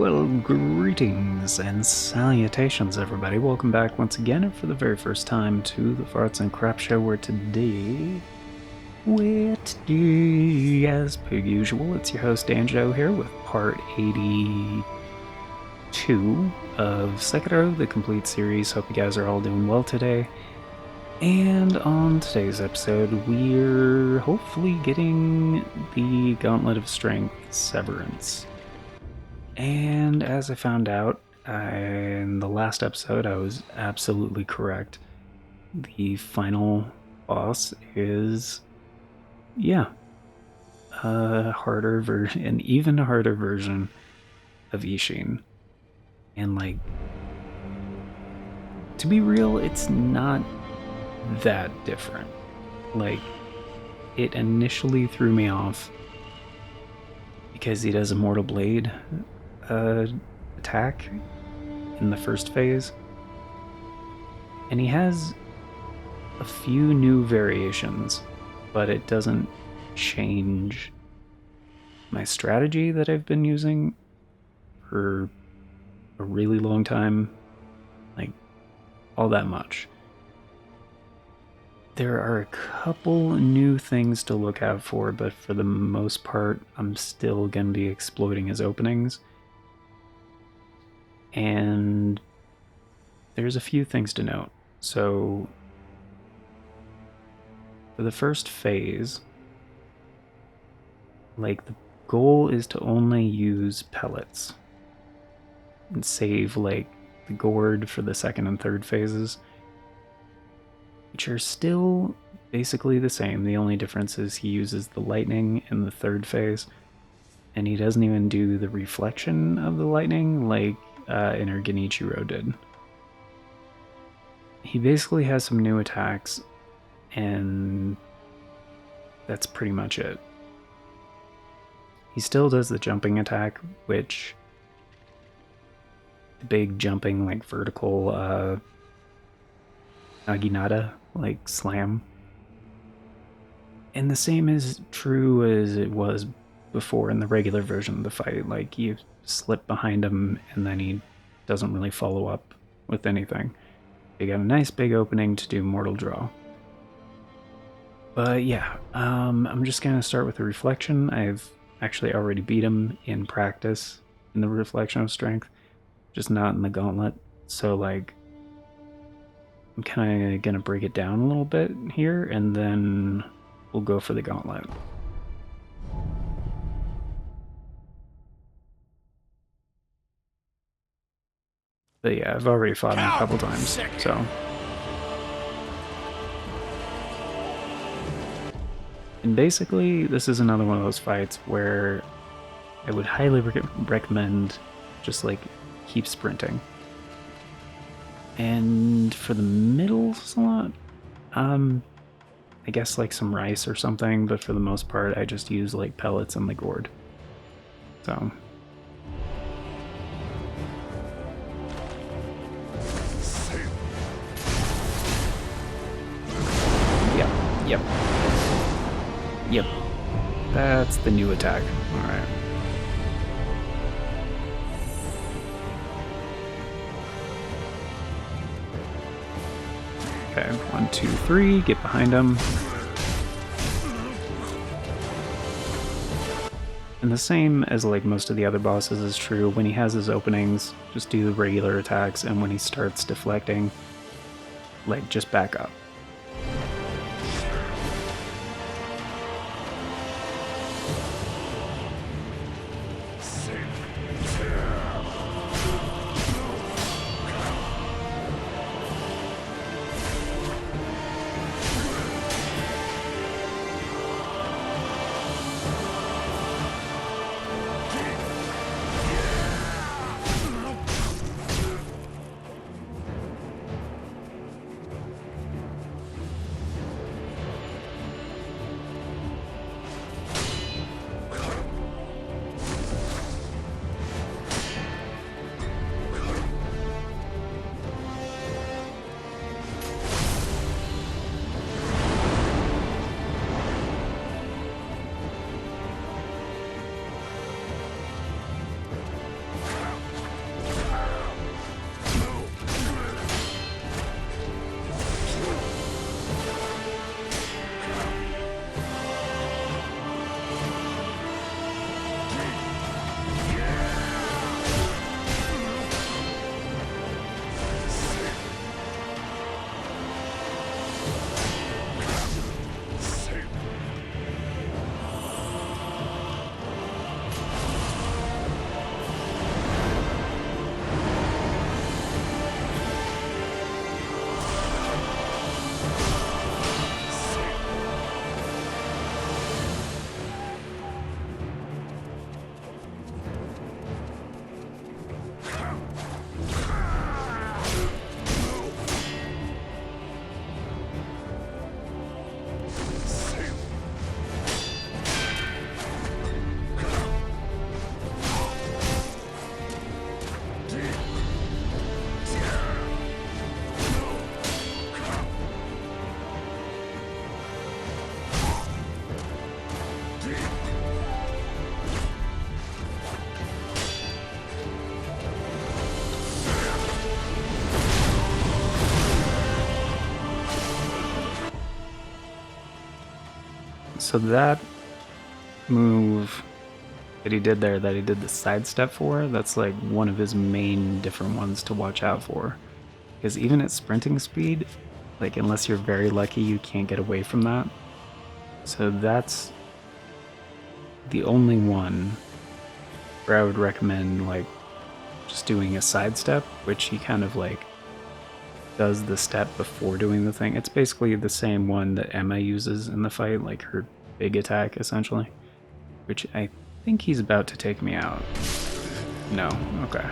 Well, greetings and salutations, everybody. Welcome back once again, and for the very first time, to the Farts and Crap Show, where today, as per usual, it's your host, Anjo, here with part 82 of Sekiro, the complete series. Hope you guys are all doing well today. And on today's episode, we're hopefully getting the Gauntlet of Strength Severance. And as I found out in the last episode, I was absolutely correct. The final boss is, an even harder version of Ishin. And to be real, it's not that different. It initially threw me off because he does a Mortal Blade attack in the first phase, and he has a few new variations, but it doesn't change my strategy that I've been using for a really long time, all that much. There are a couple new things to look out for, but for the most part, I'm still going to be exploiting his openings. And there's a few things to note. So, for the first phase, the goal is to only use pellets and save the gourd for the second and third phases, which are still basically the same. The only difference is he uses the lightning in the third phase, and he doesn't even do the reflection of the lightning like Inner Genichiro did. He basically has some new attacks, and that's pretty much it. He still does the jumping attack, which the big jumping vertical naginata slam. And the same is true as it was before in the regular version of the fight. You slip behind him and then he doesn't really follow up with anything. You got a nice big opening to do Mortal Draw. But yeah, I'm just gonna start with the reflection. I've actually already beat him in practice in the reflection of strength, just not in the gauntlet. So I'm kind of gonna break it down a little bit here, and then we'll go for the gauntlet. But yeah, I've already fought him a couple times, so. And basically, this is another one of those fights where I would highly recommend just keep sprinting. And for the middle slot, I guess some rice or something, but for the most part, I just use pellets and the gourd. So. Yep. That's the new attack. Alright. Okay, 1, 2, 3, get behind him. And the same as most of the other bosses is true. When he has his openings, just do the regular attacks, and when he starts deflecting, just back up. So that move that he did there, that he did the sidestep for, that's like one of his main different ones to watch out for. Because even at sprinting speed, like unless you're very lucky, you can't get away from that. So that's the only one where I would recommend like just doing a sidestep, which he kind of like does the step before doing the thing. It's basically the same one that Emma uses in the fight, like her big attack essentially, which I think he's about to take me out. No, okay.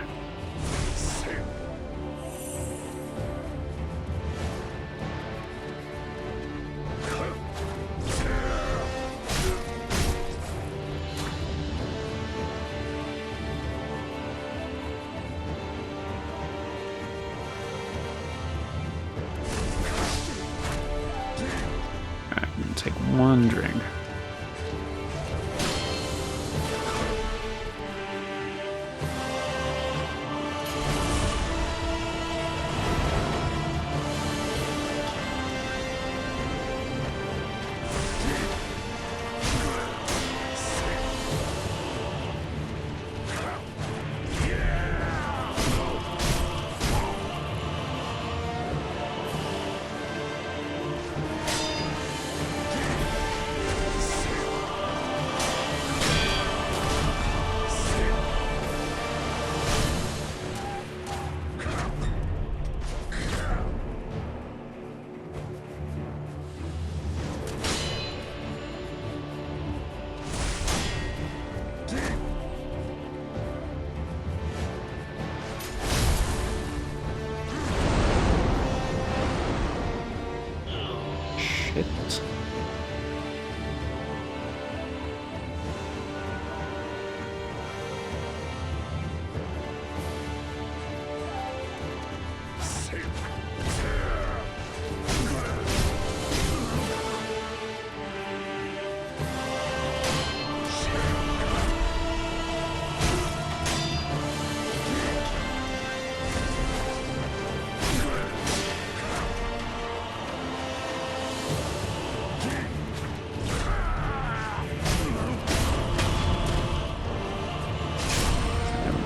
Alright, I'm gonna take one drink. Shit.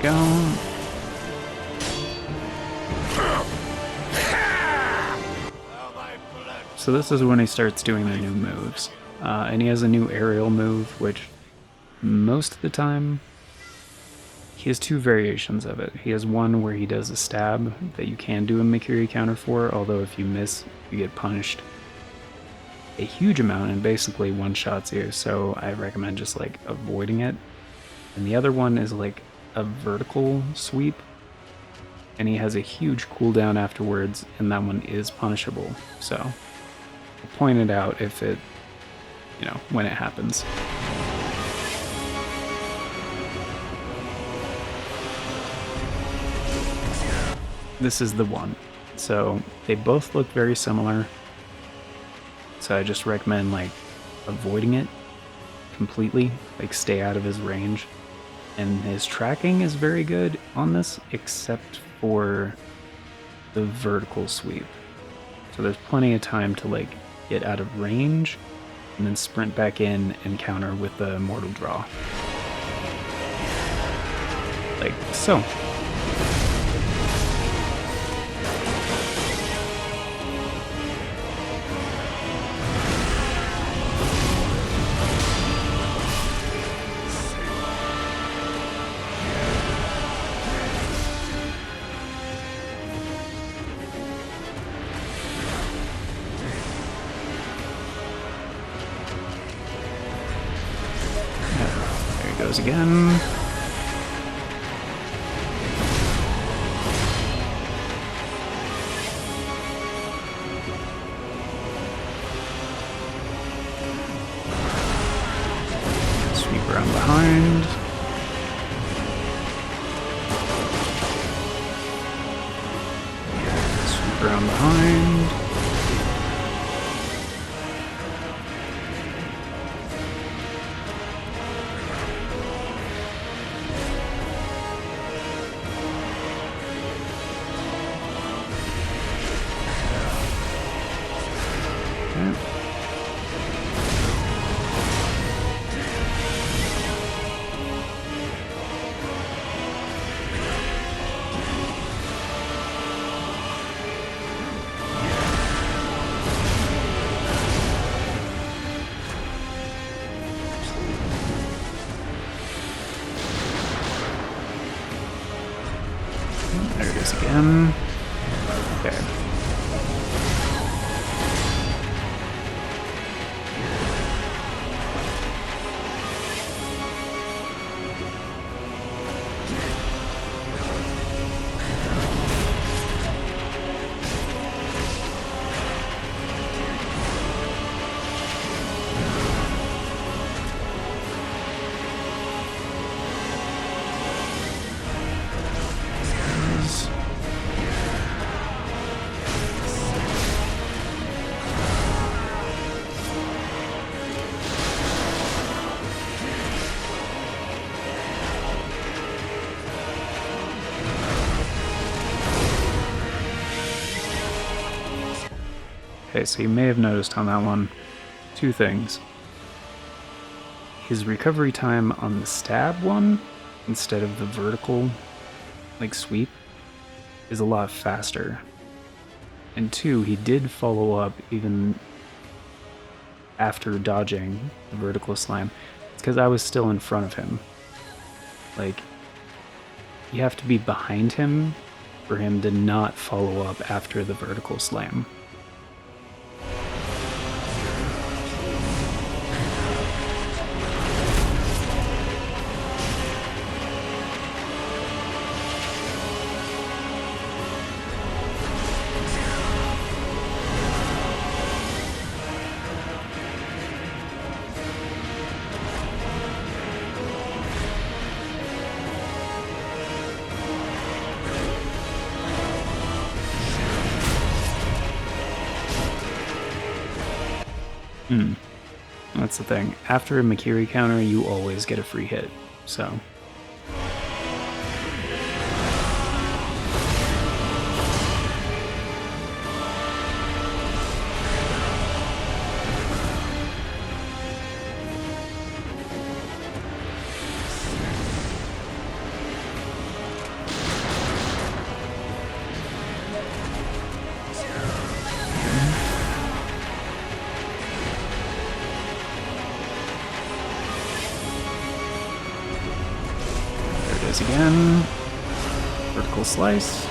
Go. So this is when he starts doing the new moves. And he has a new aerial move, which most of the time, he has two variations of it. He has one where he does a stab that you can do a Mikiri counter for, although if you miss, you get punished a huge amount and basically one-shots you, so I recommend just like avoiding it. And the other one is like a vertical sweep, and he has a huge cooldown afterwards, and that one is punishable. So I'll point it out if it, you know, when it happens. This is the one. So they both look very similar. So I just recommend like avoiding it completely, like stay out of his range. And his tracking is very good on this, except for the vertical sweep. So there's plenty of time to like get out of range and then sprint back in and counter with the mortal draw. Like so. Goes again. Sweep around behind. Sweep around behind. Okay. Okay, so you may have noticed on that one two things. His recovery time on the stab one, instead of the vertical, like, sweep, is a lot faster. And two, he did follow up even after dodging the vertical slam. It's because I was still in front of him. Like, you have to be behind him for him to not follow up after the vertical slam. That's the thing. After a Makiri counter, you always get a free hit, so... Again, vertical slice.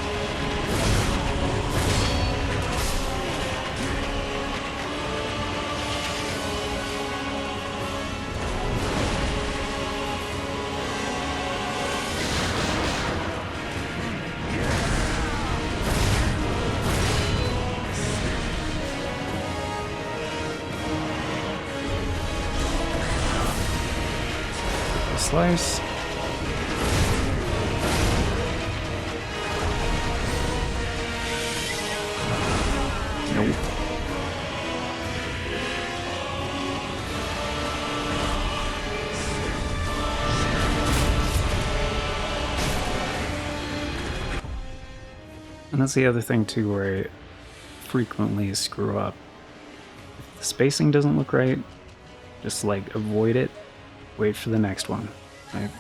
Vertical slice. And that's the other thing too, where I frequently screw up. If the spacing doesn't look right, just like avoid it, wait for the next one. Right?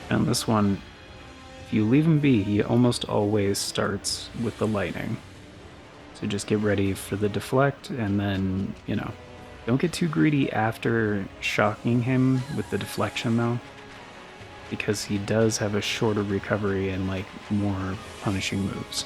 And this one, if you leave him be, he almost always starts with the lightning. So just get ready for the deflect, and then, you know, don't get too greedy after shocking him with the deflection though, because he does have a shorter recovery and like more punishing moves.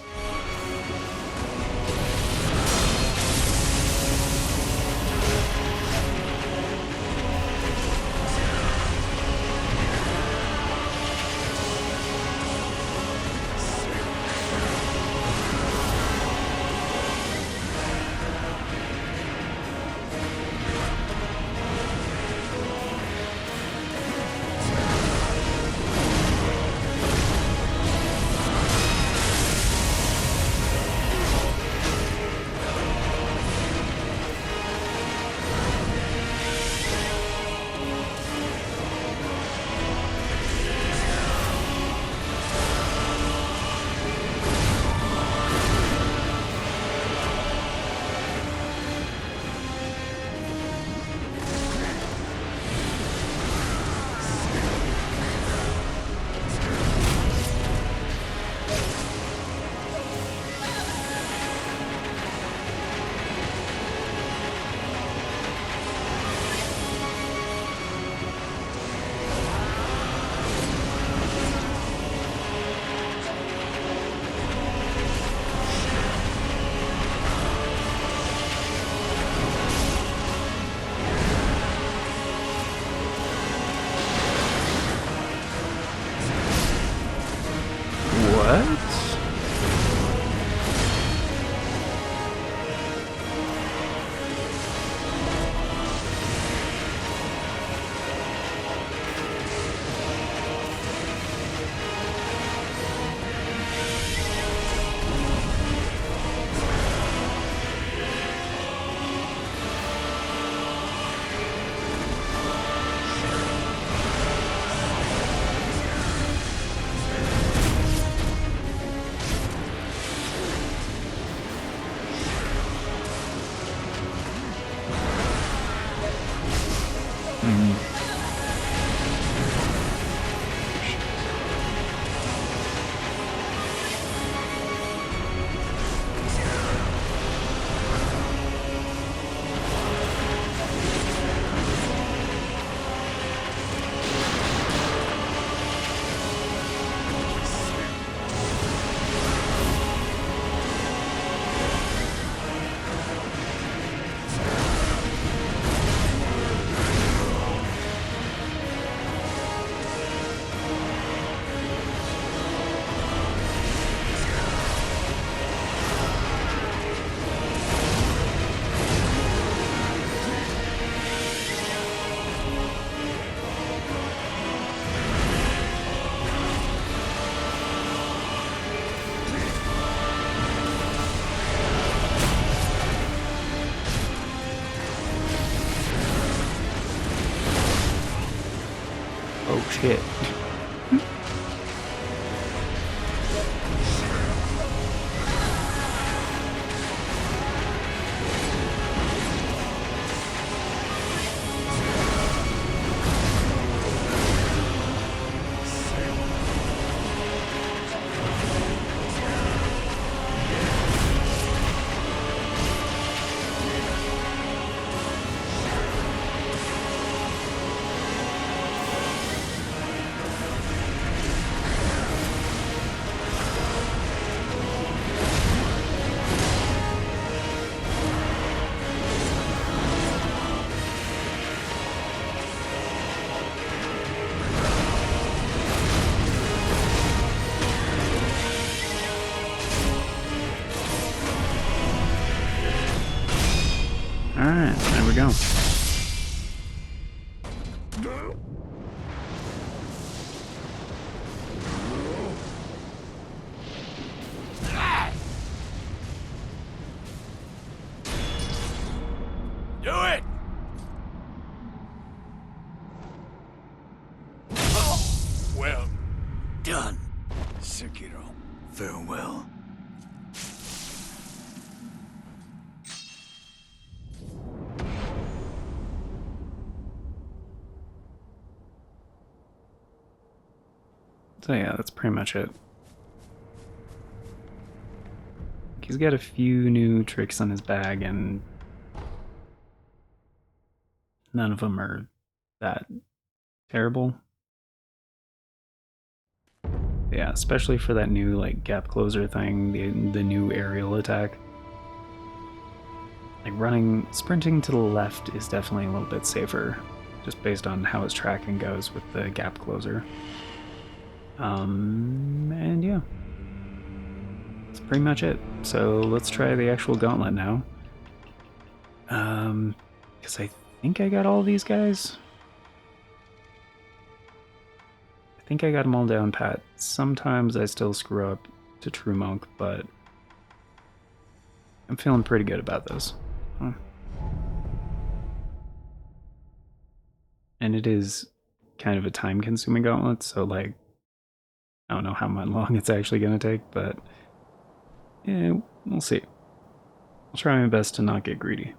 Mm. Oh shit. Alright, there we go. Do it! Well done, Sekiro. Farewell. So yeah, that's pretty much it. He's got a few new tricks on his bag, and none of them are that terrible. Yeah, especially for that new like gap closer thing, the new aerial attack. Like sprinting to the left is definitely a little bit safer, just based on how his tracking goes with the gap closer. And yeah, that's pretty much it. So let's try the actual gauntlet now. Because I think I got all these guys. I think I got them all down pat. Sometimes I still screw up to True Monk, but I'm feeling pretty good about this. Huh. And it is kind of a time-consuming gauntlet, so like, I don't know how much long it's actually going to take, but yeah, we'll see. I'll try my best to not get greedy.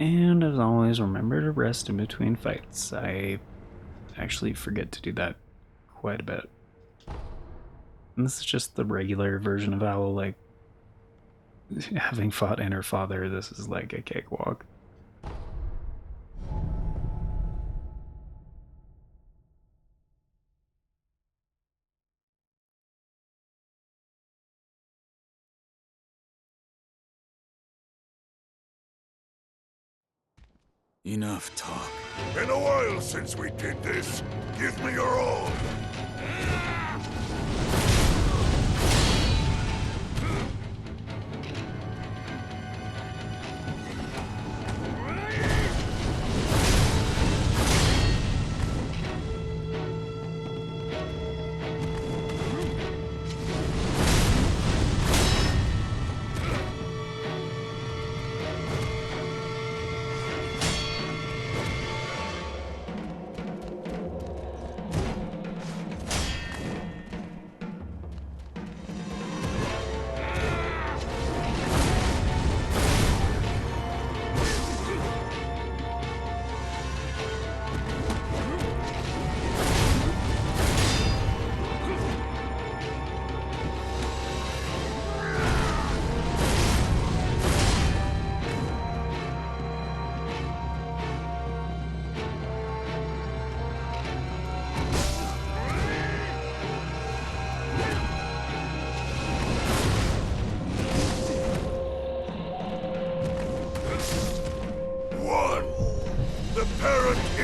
And as always, remember to rest in between fights. I actually forget to do that quite a bit. And this is just the regular version of Owl, like, having fought Inner Father, this is like a cakewalk. Enough talk. Been a while since we did this. Give me your all.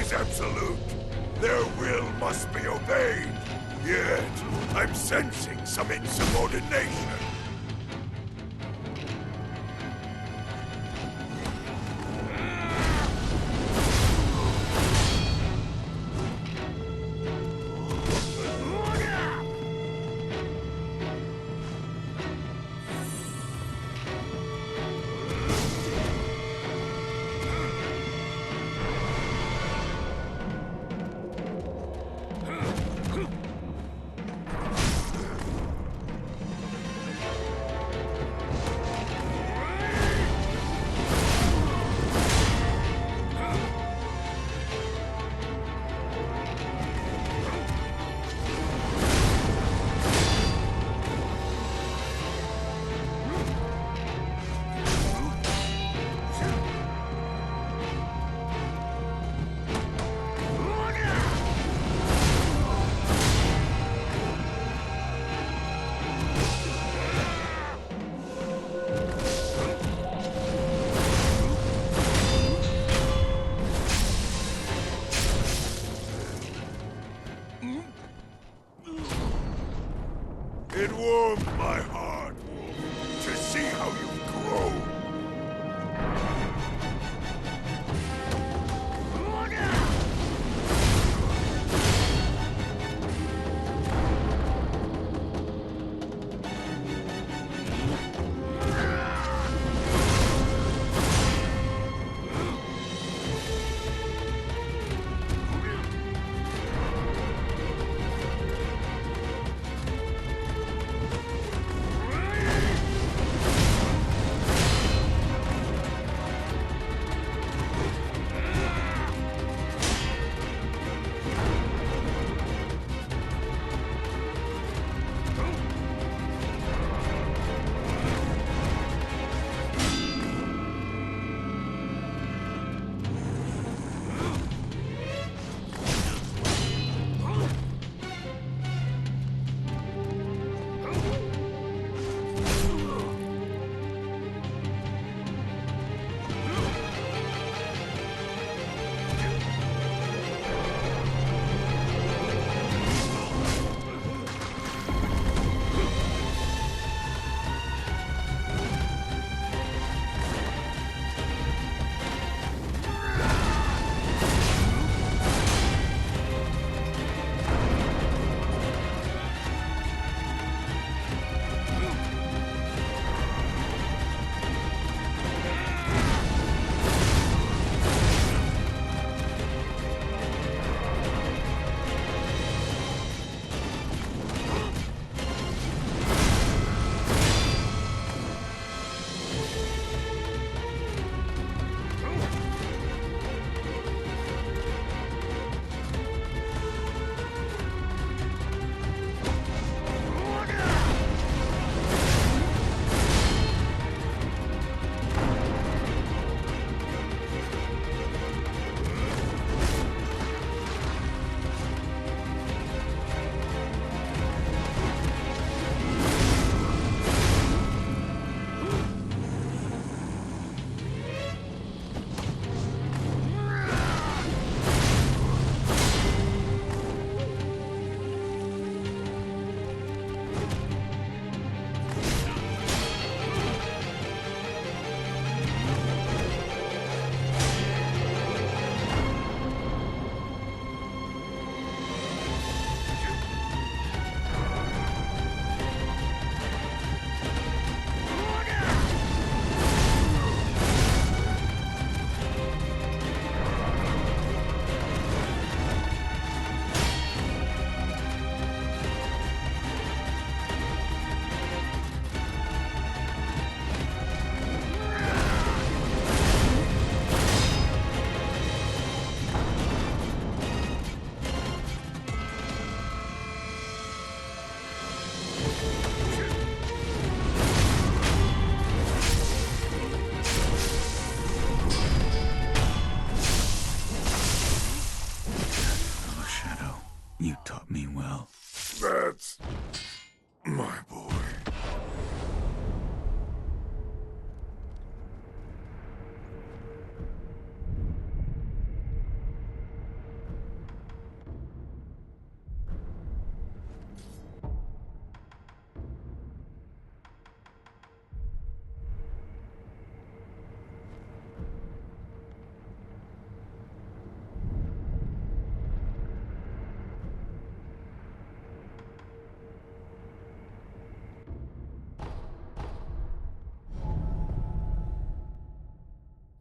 Absolute. Their will must be obeyed. Yet, I'm sensing some insubordination. It warmed my heart, Wolf, to see how you've grown.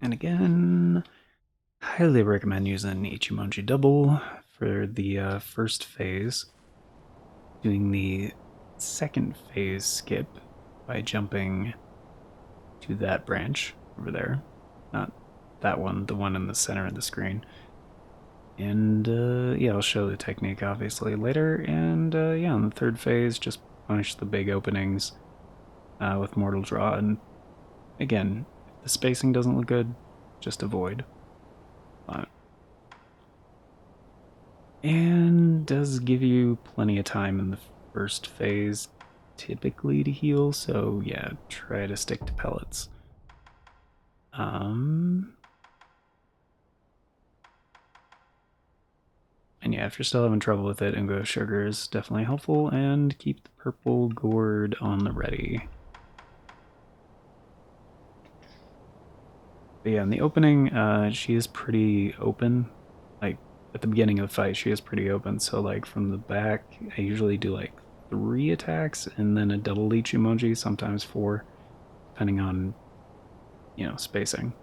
And again, highly recommend using Ichimonji Double for the first phase. Doing the second phase skip by jumping to that branch over there. Not that one, the one in the center of the screen. And yeah, I'll show the technique obviously later. And yeah, on the third phase, just punish the big openings with Mortal Draw. And again, if the spacing doesn't look good, just avoid. And does give you plenty of time in the first phase typically to heal, so yeah, try to stick to pellets. And yeah, if you're still having trouble with it, Ingo Sugar is definitely helpful, and keep the purple gourd on the ready. But yeah, in the opening, she is pretty open. Like, at the beginning of the fight, she is pretty open, so like from the back, I usually do like 3 attacks, and then a double leech emoji, sometimes 4, depending on, spacing.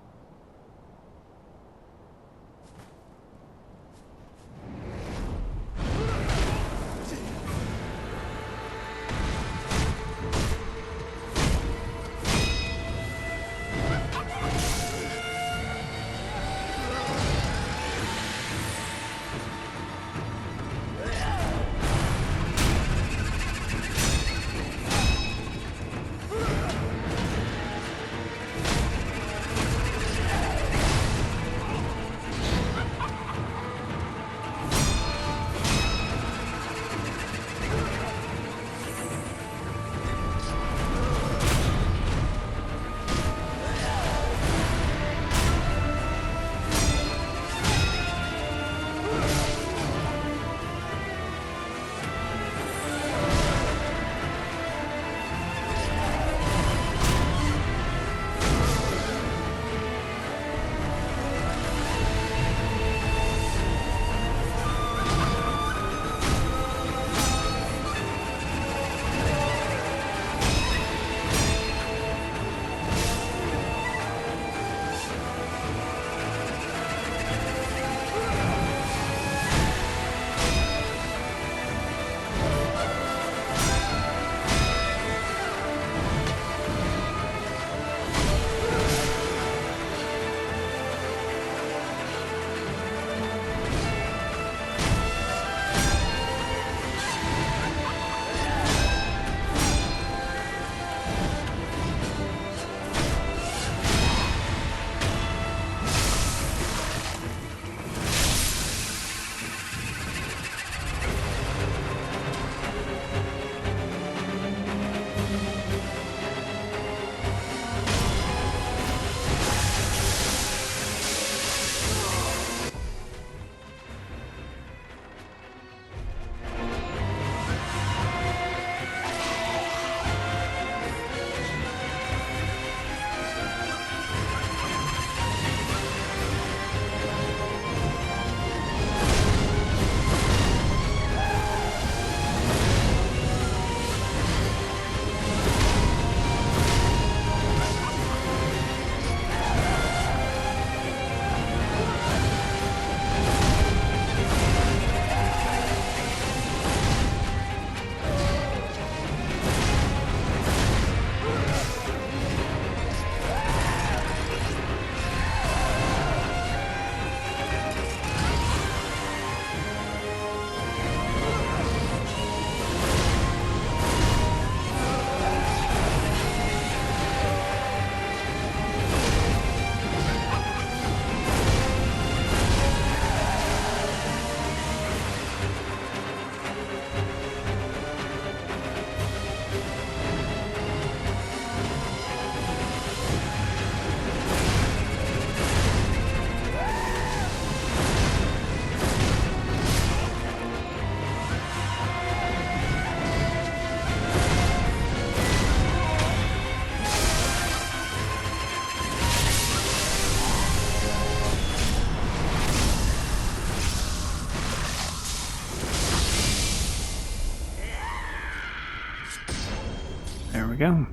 There we go.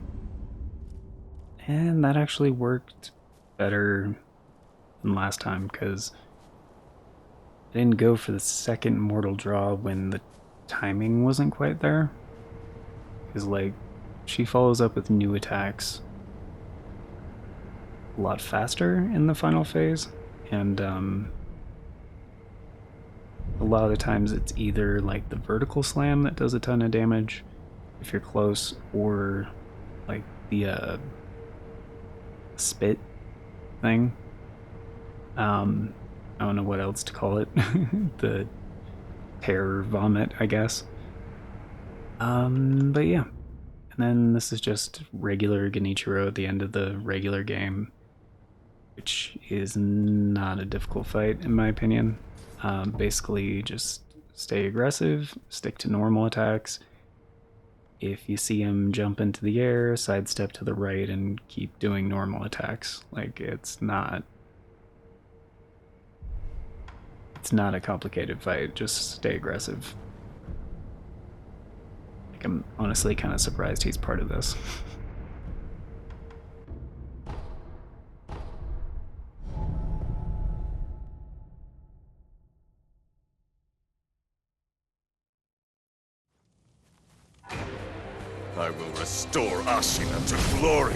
And that actually worked better than last time, because I didn't go for the second mortal draw when the timing wasn't quite there. Because, like, she follows up with new attacks a lot faster in the final phase, and a lot of the times it's either like the vertical slam that does a ton of damage if you're close, or like the spit thing. I don't know what else to call it. The terror vomit, I guess. But yeah. And then this is just regular Genichiro at the end of the regular game, which is not a difficult fight in my opinion. Basically, just stay aggressive, stick to normal attacks. If you see him jump into the air, sidestep to the right and keep doing normal attacks. Like, it's not a complicated fight, just stay aggressive. Like, I'm honestly kind of surprised he's part of this. I will restore Ashina to glory.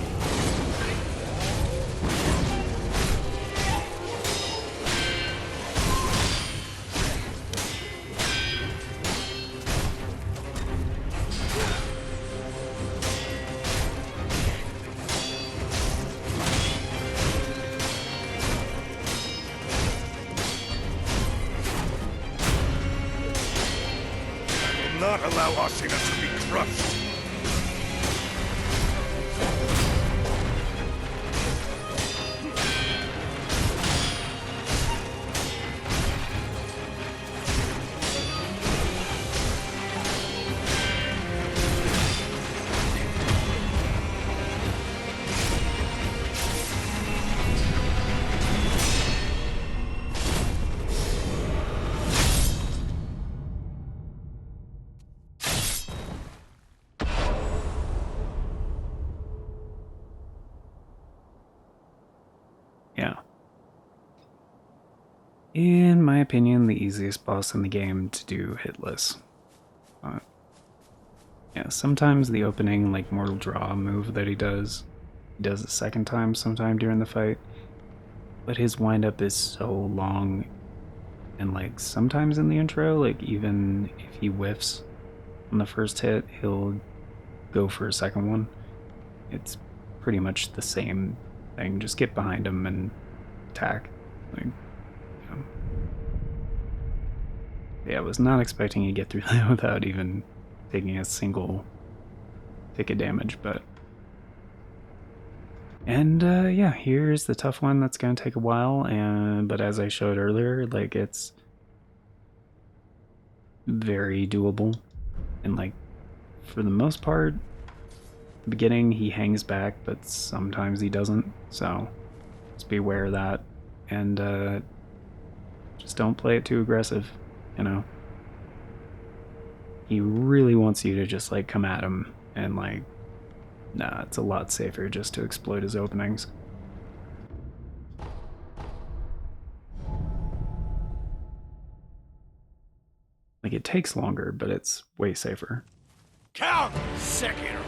I will not allow Ashina to be crushed. Yeah. In my opinion, the easiest boss in the game to do hitless. Yeah, sometimes the opening, like, Mortal Draw move that he does a second time sometime during the fight, but his windup is so long, and, like, sometimes in the intro, like, even if he whiffs on the first hit, he'll go for a second one. It's pretty much the same thing, just get behind him and attack. Like, yeah, I was not expecting to get through that without even taking a single tick of damage, but... And yeah, here's the tough one that's going to take a while, but as I showed earlier, like, it's very doable. And, like, for the most part, the beginning he hangs back, but sometimes he doesn't, so just be aware of that. And just don't play it too aggressive, you know? He really wants you to just, like, come at him, and, like, nah, it's a lot safer just to exploit his openings. Like, it takes longer, but it's way safer. Count Sekiro.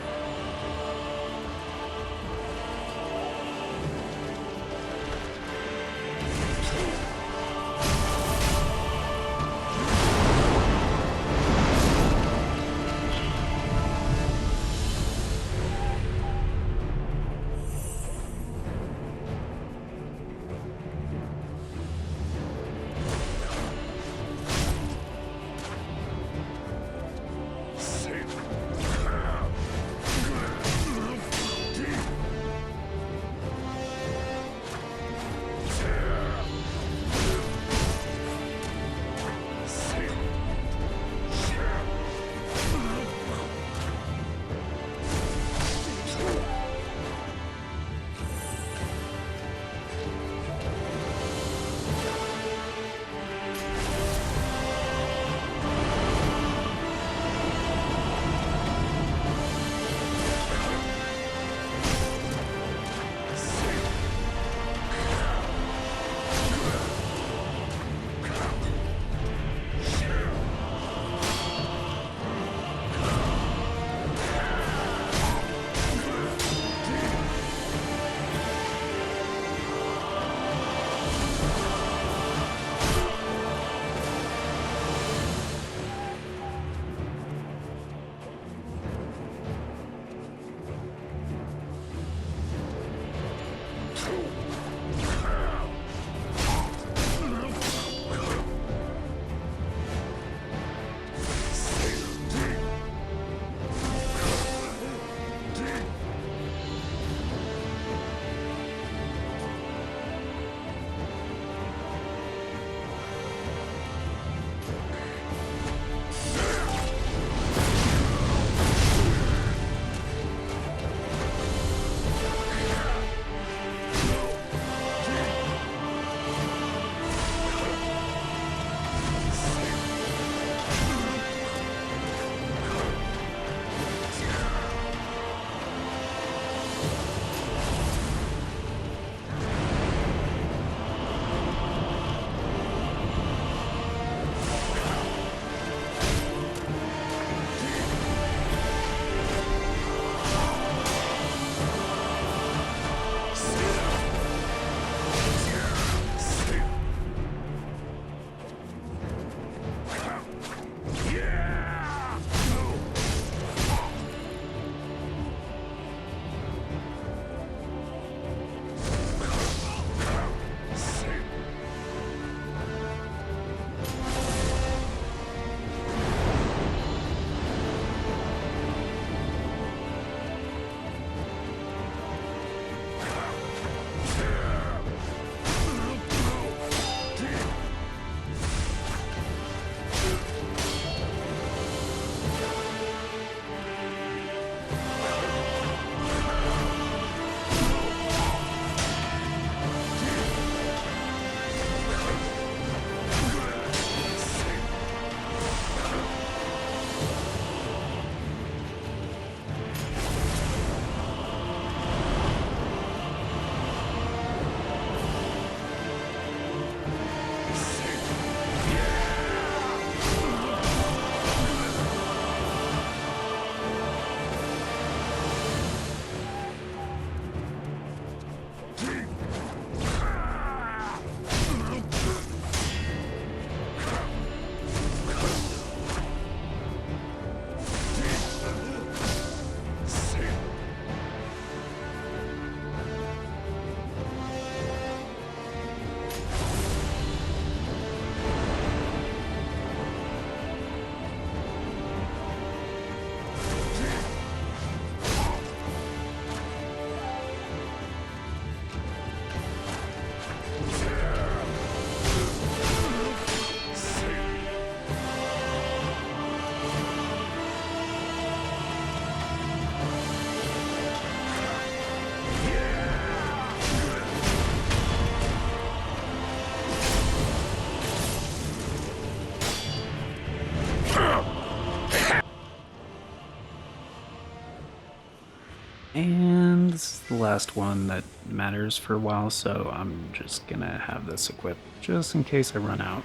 And this is the last one that matters for a while, so I'm just gonna have this equipped just in case I run out.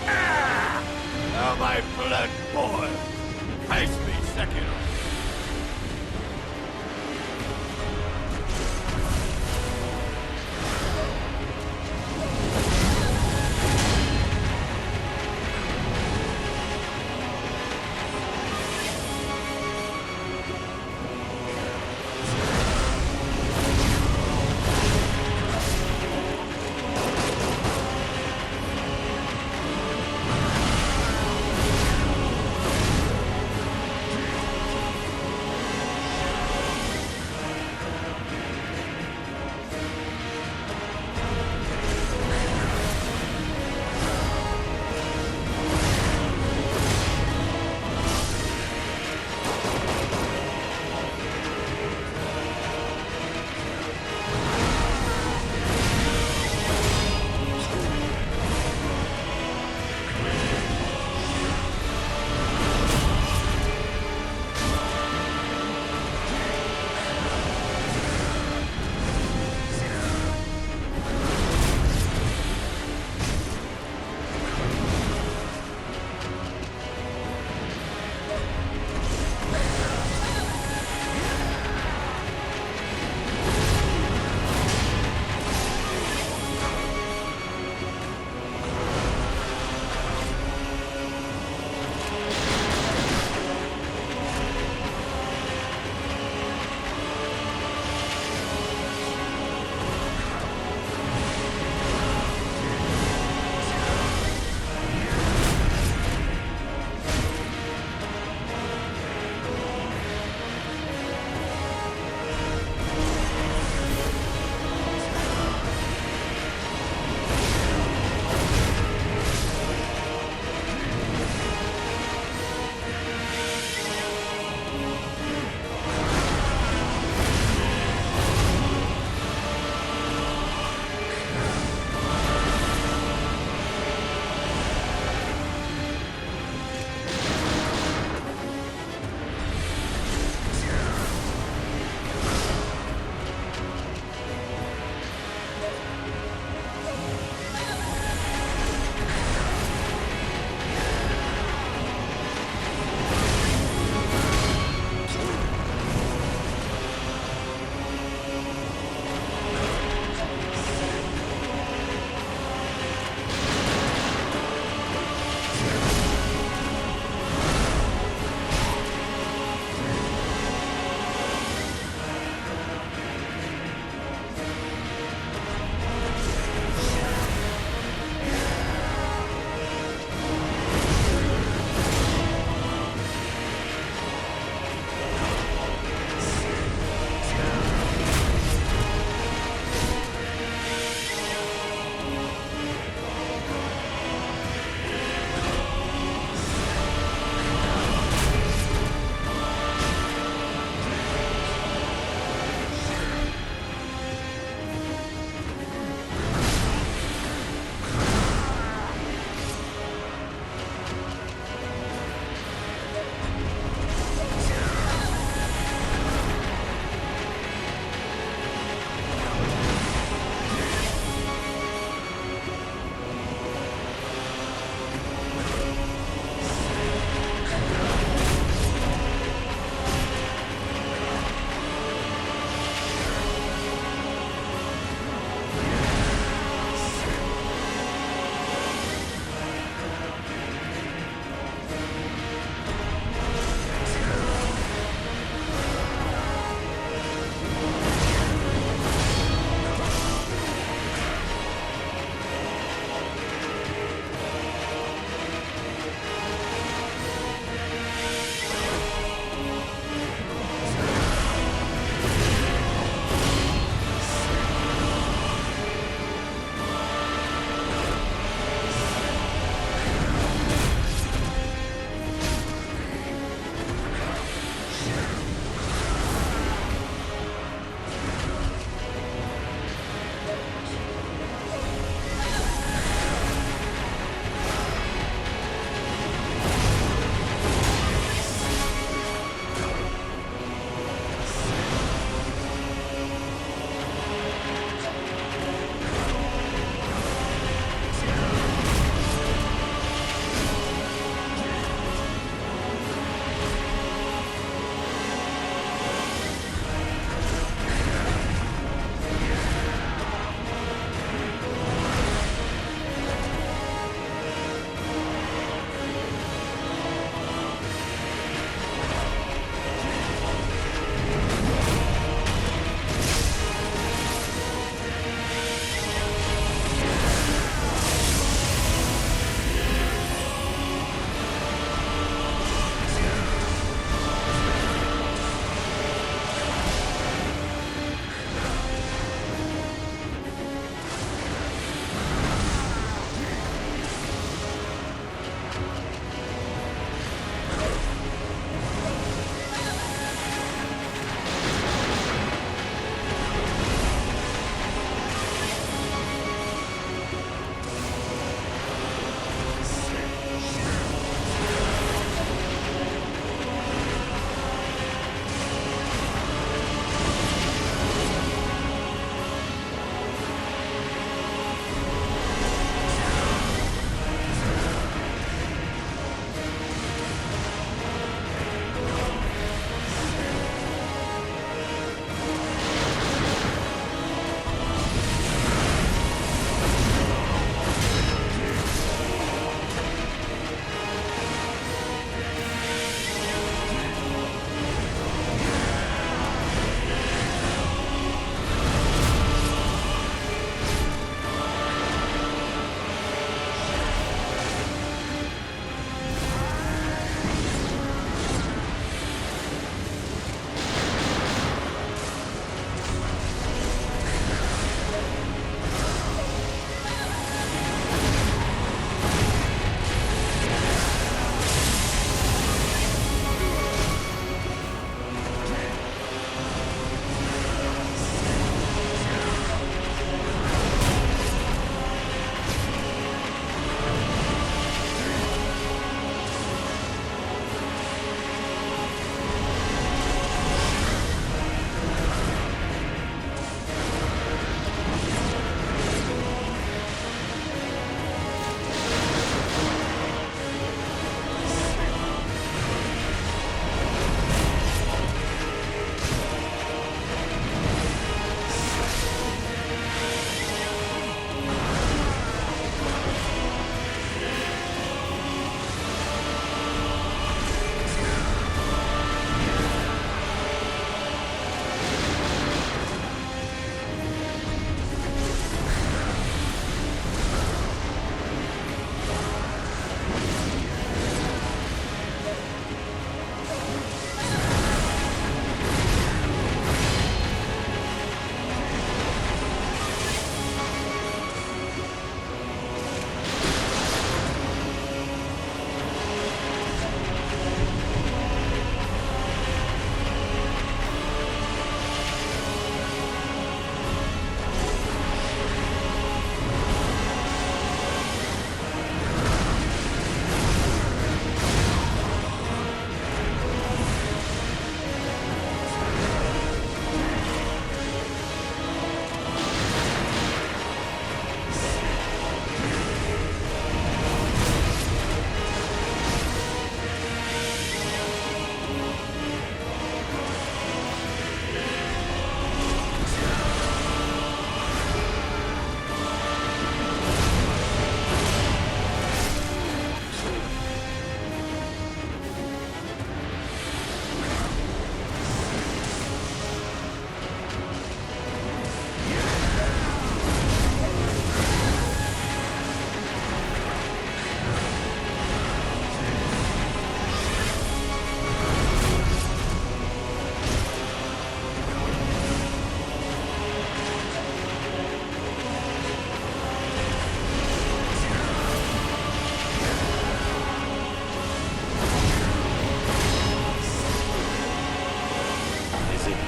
Now my blood boils. Face me, Sekiro.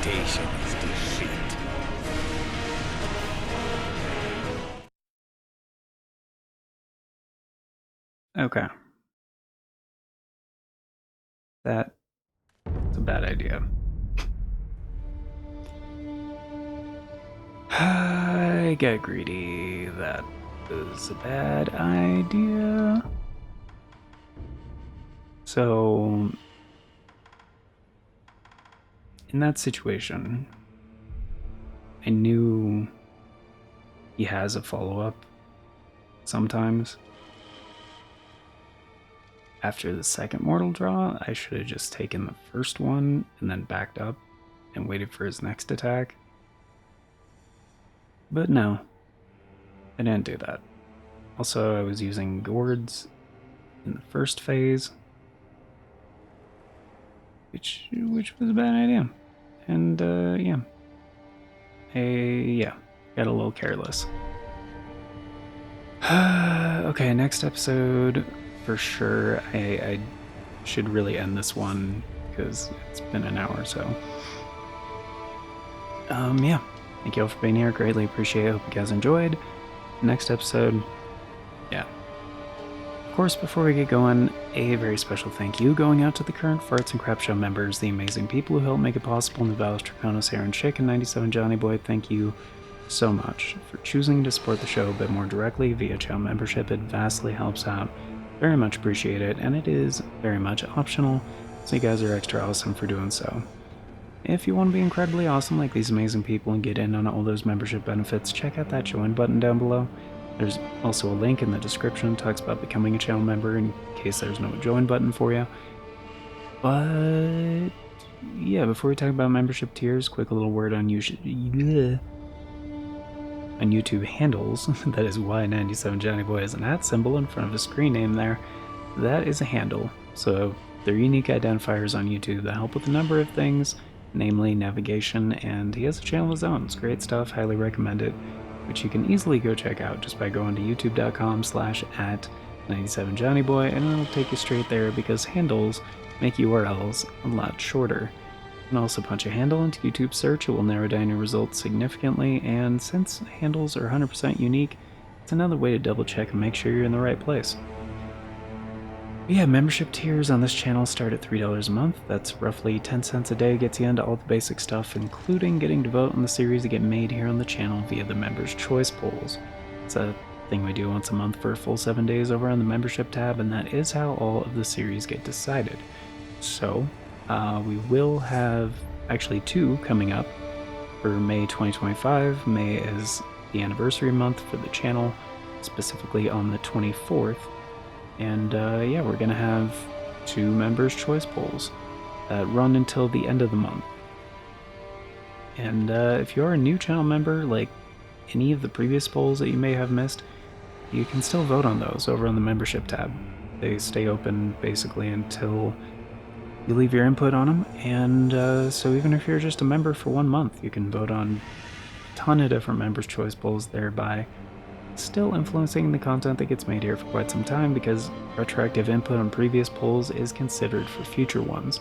reputation is defeat. Okay. That's a bad idea. I got greedy. That was a bad idea. So, in that situation, I knew he has a follow-up sometimes. After the second mortal draw, I should have just taken the first one and then backed up and waited for his next attack. But no, I didn't do that. Also, I was using gourds in the first phase, which was a bad idea. And yeah, got a little careless. Okay, next episode for sure. I should really end this one because it's been an hour or so. Yeah, thank you all for being here. Greatly appreciate it. Hope you guys enjoyed. Next episode, yeah. Of course, before we get going, a very special thank you going out to the current Farts and Crap Show members, the amazing people who helped make it possible: Navalis, Traconis, Aaron, Shake, and 97 Johnny Boy. Thank you so much for choosing to support the show a bit more directly via channel membership. It vastly helps out. Very much appreciate it, and it is very much optional, so you guys are extra awesome for doing so. If you want to be incredibly awesome like these amazing people and get in on all those membership benefits, check out that join button down below. There's also a link in the description that talks about becoming a channel member in case there's no join button for you. But yeah, before we talk about membership tiers, quick little word on YouTube handles. That is why 97 Johnny Boy has an @ symbol in front of a screen name there. That is a handle. So they're unique identifiers on YouTube that help with a number of things, namely navigation, and he has a channel of his own. It's great stuff, highly recommend it, which you can easily go check out just by going to youtube.com/@97johnnyboy, and it'll take you straight there because handles make URLs a lot shorter. You can also punch a handle into YouTube search. It will narrow down your results significantly, and since handles are 100% unique, it's another way to double check and make sure you're in the right place. But yeah, membership tiers on this channel start at $3 a month. That's roughly 10 cents a day, gets you into all the basic stuff, including getting to vote on the series that get made here on the channel via the Members' Choice polls. It's a thing we do once a month for a full 7 days over on the membership tab, and that is how all of the series get decided. So, we will have actually 2 coming up for May 2025. May is the anniversary month for the channel, specifically on the 24th. And yeah, we're going to have 2 members' choice polls that run until the end of the month. And if you are a new channel member, like any of the previous polls that you may have missed, you can still vote on those over on the membership tab. They stay open basically until you leave your input on them, and so even if you're just a member for 1 month, you can vote on a ton of different members' choice polls, thereby still influencing the content that gets made here for quite some time, because retroactive input on previous polls is considered for future ones.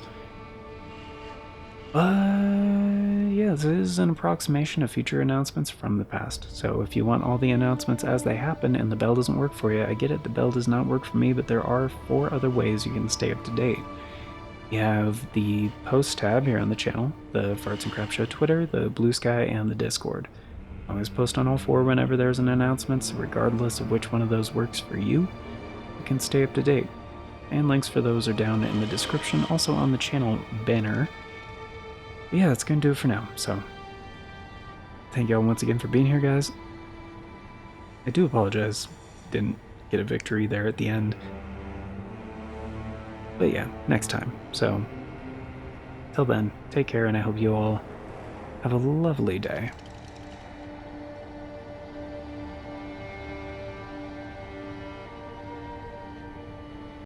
Yeah, this is an approximation of future announcements from the past, so if you want all the announcements as they happen and the bell doesn't work for you, I get it, the bell does not work for me, but there are 4 other ways you can stay up to date. You have the posts tab here on the channel, the Farts and Crap Show Twitter, the Bluesky, and the Discord. I always post on all 4 whenever there's an announcement, so regardless of which one of those works for you, you can stay up to date. And links for those are down in the description, also on the channel banner. But yeah, that's going to do it for now, so thank y'all once again for being here, guys. I do apologize, didn't get a victory there at the end. But yeah, next time. So, till then, take care, and I hope you all have a lovely day.